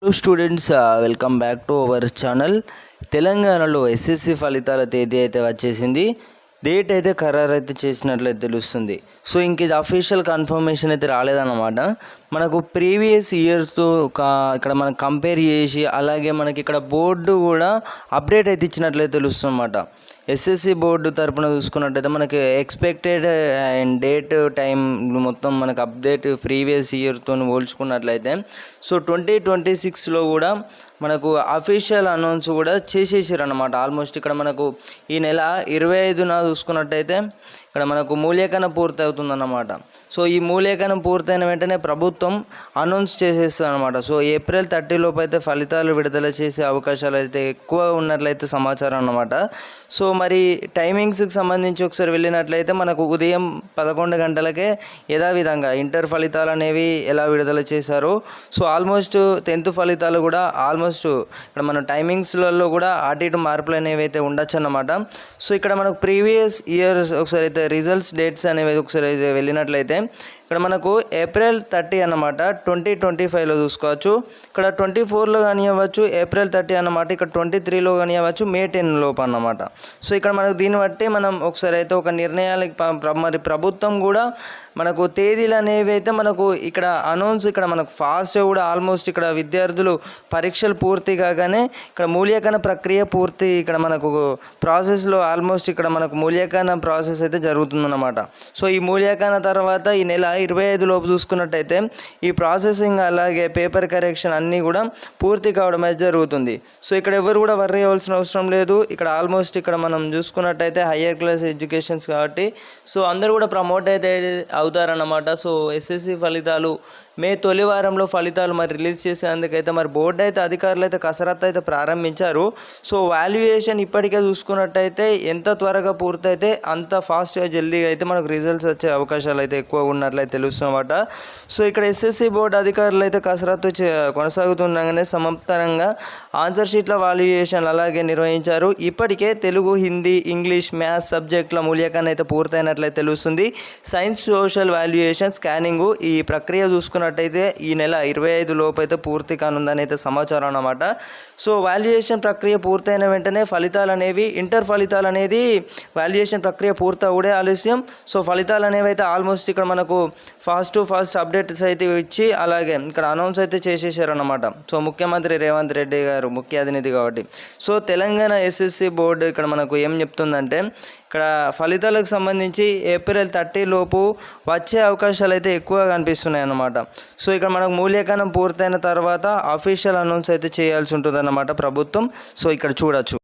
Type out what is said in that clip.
Hello students, welcome back to our channel. తెలంగాణలో SSC ఫలితాల తేదీ అయితే వచ్చేసింది. డేట్ అయితే ఖరారు అయితే చేసినట్లయితే తెలుస్తుంది. సో ఇంక ఇది అఫీషియల్ కన్ఫర్మేషన్ అయితే రాలేదన్నమాట. మనకు ప్రీవియస్ ఇయర్స్తో ఇక్కడ మనం కంపేర్ చేసి అలాగే మనకి ఇక్కడ బోర్డు కూడా అప్డేట్ అయితే ఇచ్చినట్లయితే తెలుస్తుంది అన్నమాట. ఎస్ఎస్సి బోర్డు తరపున చూసుకున్నట్టయితే మనకి ఎక్స్పెక్టెడ్ అండ్ డేట్ టైం మొత్తం మనకు అప్డేట్ ప్రీవియస్ ఇయర్తో పోల్చుకున్నట్లయితే సో 2026లో కూడా మనకు అఫీషియల్ అనౌన్స్ కూడా చేసేసారు అన్నమాట. ఆల్మోస్ట్ ఇక్కడ మనకు ఈ నెల 25న చూసుకున్నట్టయితే ఇక్కడ మనకు మూల్యాంకనం పూర్తి అవుతుందన్నమాట. సో ఈ మూల్యాంకనం పూర్తయిన వెంటనే ప్రభుత్వం అనౌన్స్ చేసేస్తుంది అనమాట. సో ఏప్రిల్ 30 లోపు అయితే ఫలితాలు విడుదల చేసే అవకాశాలు అయితే ఎక్కువ ఉన్నట్లయితే సమాచారం అన్నమాట. సో మరి టైమింగ్స్కి సంబంధించి ఒకసారి వెళ్ళినట్లయితే మనకు ఉదయం 11 గంటలకే యథావిధంగా ఇంటర్ ఫలితాలు అనేవి ఎలా విడుదల చేశారో సో ఆల్మోస్ట్ 10th ఫలితాలు కూడా ఆల్మోస్ట్ ఇక్కడ మన టైమింగ్స్లలో కూడా అటు ఇటు మార్పులు అనేవి అయితే ఉండొచ్చు అన్నమాట. సో ఇక్కడ మనకు ప్రీవియస్ ఇయర్స్ ఒకసారి అయితే రిజల్ట్స్ డేట్స్ అనేవి ఒకసారి అయితే వెళ్ళినట్లయితే ఇక్కడ మనకు ఏప్రిల్ 30 అన్నమాట 2025లో చూసుకోవచ్చు. ఇక్కడ 24లో కానీ అవ్వచ్చు, ఏప్రిల్ 30 అన్నమాట. ఇక్కడ 23లో కానీ అవ్వచ్చు, మే 10 లోపు అన్నమాట. సో ఇక్కడ మనకు దీన్ని బట్టి మనం ఒకసారి అయితే ఒక నిర్ణయాలకి మరి ప్రభుత్వం కూడా మనకు తేదీలు అనేవి అయితే మనకు ఇక్కడ అనౌన్స్ ఇక్కడ మనకు ఫాస్ట్గా కూడా ఆల్మోస్ట్ ఇక్కడ విద్యార్థులు పరీక్షలు పూర్తి కాగానే ఇక్కడ మూల్యాంకన ప్రక్రియ పూర్తి ఇక్కడ మనకు ప్రాసెస్లో ఆల్మోస్ట్ ఇక్కడ మనకు మూల్యాంకన ప్రాసెస్ అయితే జరుగుతుందన్నమాట. సో ఈ మూల్యాంకన తర్వాత ఈ నెల 25 లోపు చూసుకున్నట్టయితే ఈ ప్రాసెసింగ్ అలాగే పేపర్ కరెక్షన్ అన్నీ కూడా పూర్తి కావడం అయితే జరుగుతుంది. సో ఇక్కడ ఎవరు కూడా వర్రీ అవ్వాల్సిన అవసరం లేదు. ఇక్కడ ఆల్మోస్ట్ ఇక్కడ మనం చూసుకున్నట్టయితే హయ్యర్ క్లాస్ ఎడ్యుకేషన్స్ కాబట్టి సో అందరూ కూడా ప్రమోట్ అయితే అవుతారన్నమాట. సో ఎస్ఎస్సి ఫలితాలు మే తొలి వారంలో ఫలితాలు మరి రిలీజ్ చేసేందుకైతే మరి బోర్డు అయితే అధికారులు అయితే కసరత్తు అయితే ప్రారంభించారు. సో వాల్యుయేషన్ ఇప్పటికే చూసుకున్నట్టయితే ఎంత త్వరగా పూర్తయితే అంత ఫాస్ట్గా జల్దీగా అయితే మనకు రిజల్ట్స్ వచ్చే అవకాశాలు అయితే ఎక్కువగా ఉన్నట్లయితే తెలుస్తున్నమాట. సో ఇక్కడ ఎస్ఎస్సి బోర్డు అధికారులు అయితే కసరత్తు కొనసాగుతుండగానే సమాంతరంగా ఆన్సర్ షీట్ల వాల్యుయేషన్ అలాగే నిర్వహించారు. ఇప్పటికే తెలుగు, హిందీ, ఇంగ్లీష్, మ్యాథ్స్ సబ్జెక్టుల మూల్యాంకనం అయితే పూర్తయినట్లయితే తెలుస్తుంది. సైన్స్, సోషల్ వాల్యుయేషన్, స్కానింగ్ ఈ ప్రక్రియ చూసుకున్నట్టయితే ఈ నెల 25 లోపు అయితే పూర్తి కానుందని అయితే సమాచారం అన్నమాట. సో వాల్యుయేషన్ ప్రక్రియ పూర్తయిన వెంటనే ఫలితాలు అనేవి ఇంటర్ ఫలితాలు అనేది వాల్యుయేషన్ ప్రక్రియ పూర్తవుడే ఆలస్యం. సో ఫలితాలు అనేవి అయితే ఆల్మోస్ట్ ఇక్కడ మనకు ఫాస్ట్ అప్డేట్స్ అయితే ఇచ్చి అలాగే ఇక్కడ అనౌన్స్ అయితే చేసేసారన్నమాట. సో ముఖ్యమంత్రి రేవంత్ రెడ్డి గారు ముఖ్య అతిథి కాబట్టి సో తెలంగాణ ఎస్ఎస్సి బోర్డు ఇక్కడ మనకు ఏం చెప్తుందంటే ఇక్కడ ఫలితాలకు సంబంధించి ఏప్రిల్ 30 లోపు వచ్చే అవకాశాలు అయితే ఎక్కువగా కనిపిస్తున్నాయి అన్నమాట. సో ఇక్కడ మనకు మూల్యాంకనం పూర్తయిన తర్వాత అఫీషియల్ అనౌన్స్ అయితే చేయాల్సి ఉంటుంది అన్నమాట ప్రభుత్వం. సో ఇక్కడ చూడొచ్చు.